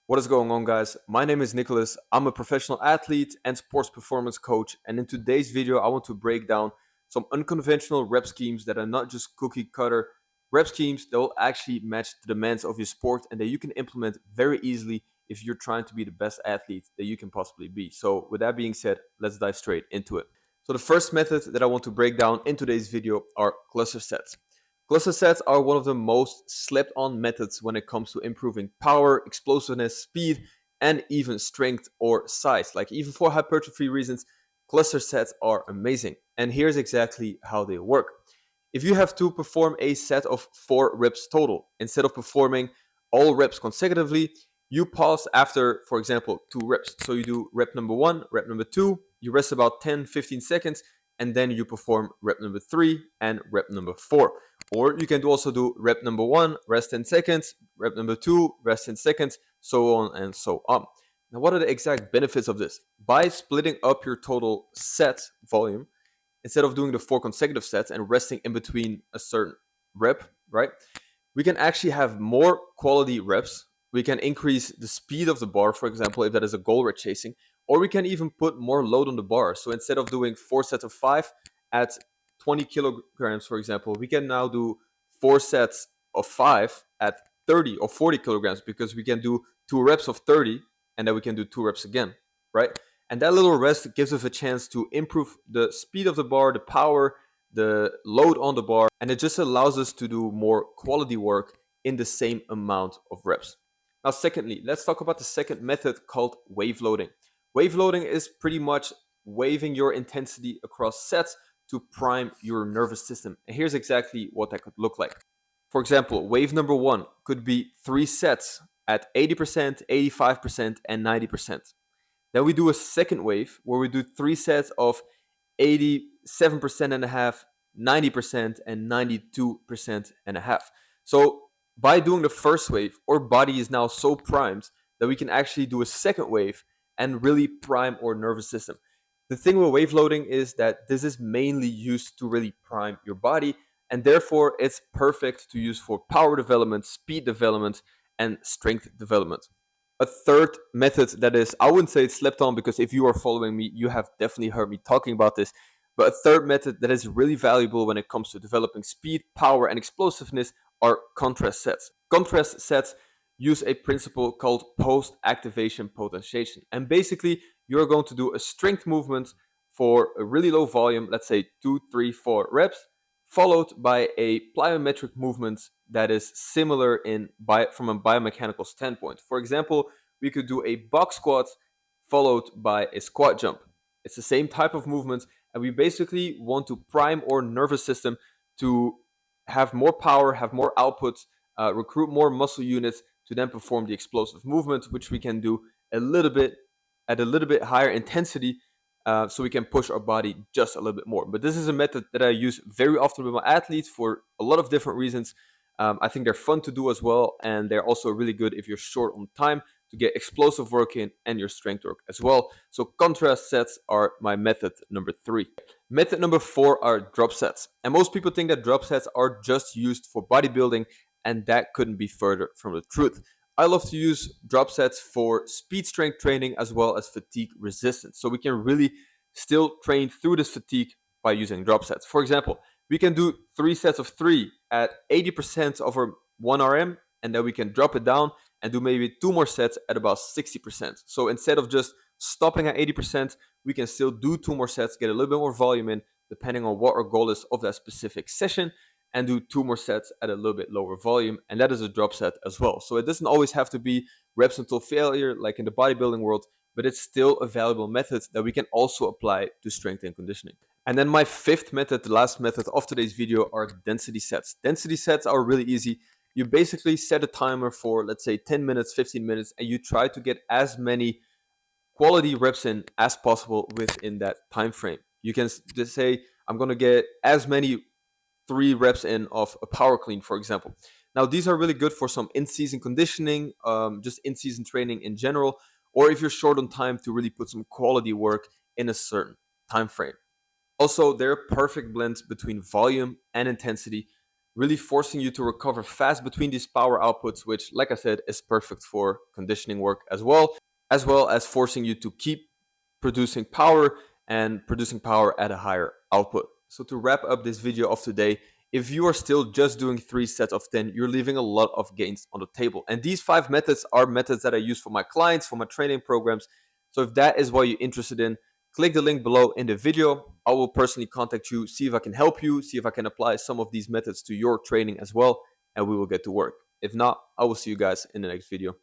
What is going on, guys? My name is Nicholas. I'm a professional athlete and sports performance coach. And in today's video, I want to break down some unconventional rep schemes that are not just cookie cutter rep schemes that will actually match the demands of your sport and that you can implement very easily if you're trying to be the best athlete that you can possibly be. So, with that being said, let's dive straight into it. So, the first method that I want to break down in today's video are cluster sets. Cluster sets are one of the most slept on methods when it comes to improving power, explosiveness, speed, and even strength or size. Like, even for hypertrophy reasons, cluster sets are amazing. And here's exactly how they work. If you have to perform a set of 4 reps total, instead of performing all reps consecutively, you pause after, for example, 2 reps. So you do rep number 1, rep number 2, you rest about 10-15 seconds, and then you perform rep number 3 and rep number 4. Or you can also do rep number 1, rest 10 seconds, rep number 2, rest 10 seconds, so on and so on. Now, what are the exact benefits of this? By splitting up your total set volume, instead of doing the 4 consecutive sets and resting in between a certain rep, right? We can actually have more quality reps. We can increase the speed of the bar, for example, if that is a goal we're chasing, or we can even put more load on the bar. So instead of doing 4 sets of 5 at 20 kilograms, for example, we can now do 4 sets of 5 at 30 or 40 kilograms because we can do 2 reps of 30 and then we can do 2 reps again, right? And that little rest gives us a chance to improve the speed of the bar, the power, the load on the bar, and it just allows us to do more quality work in the same amount of reps. Now, secondly, let's talk about the second method called wave loading. Wave loading is pretty much waving your intensity across sets to prime your nervous system. And here's exactly what that could look like. For example, wave number 1 could be 3 sets at 80%, 85%, and 90%. Then we do a second wave where we do 3 sets of 87% and a half, 90%, and 92% and a half. So by doing the first wave, our body is now so primed that we can actually do a second wave and really prime our nervous system. The thing with wave loading is that this is mainly used to really prime your body, and therefore it's perfect to use for power development, speed development, and strength development. A third method that is, I wouldn't say it's slept on, because if you are following me, you have definitely heard me talking about this. But a third method that is really valuable when it comes to developing speed, power, and explosiveness are contrast sets. Contrast sets use a principle called post activation potentiation. And basically, you're going to do a strength movement for a really low volume, let's say 2, 3, 4 reps, followed by a plyometric movement that is similar from a biomechanical standpoint. For example, we could do a box squat followed by a squat jump. It's the same type of movement, and we basically want to prime our nervous system to have more power, have more output, recruit more muscle units to then perform the explosive movement, which we can do a little bit at a little bit higher intensity, so we can push our body just a little bit more. But this is a method that I use very often with my athletes for a lot of different reasons. I think they're fun to do as well, and they're also really good if you're short on time to get explosive work in and your strength work as well. So contrast sets are my method number 3. Method number 4 are drop sets. And most people think that drop sets are just used for bodybuilding, and that couldn't be further from the truth. I love to use drop sets for speed strength training as well as fatigue resistance. So we can really still train through this fatigue by using drop sets. For example, we can do 3 sets of 3 at 80% of our 1 RM, and then we can drop it down and do maybe 2 more sets at about 60%. So instead of just stopping at 80%, we can still do 2 more sets, get a little bit more volume in, depending on what our goal is of that specific session, and do 2 more sets at a little bit lower volume. And that is a drop set as well. So it doesn't always have to be reps until failure like in the bodybuilding world, but it's still a valuable method that we can also apply to strength and conditioning. And then my 5th method, the last method of today's video, are density sets. Density sets are really easy. You basically set a timer for, let's say, 10 minutes, 15 minutes, and you try to get as many quality reps in as possible within that time frame. You can just say, I'm going to get as many 3 reps in of a power clean, for example. Now, these are really good for some in-season conditioning, just in-season training in general, or if you're short on time to really put some quality work in a certain time frame. Also, they're a perfect blend between volume and intensity. really forcing you to recover fast between these power outputs, which, like I said, is perfect for conditioning work as well as forcing you to keep producing power and producing power at a higher output. So to wrap up this video of today, if you are still just doing 3 sets of 10, you're leaving a lot of gains on the table. And these 5 methods are methods that I use for my clients, for my training programs. So if that is what you're interested in, click the link below in the video. I will personally contact you, see if I can help you, see if I can apply some of these methods to your training as well, and we will get to work. If not, I will see you guys in the next video.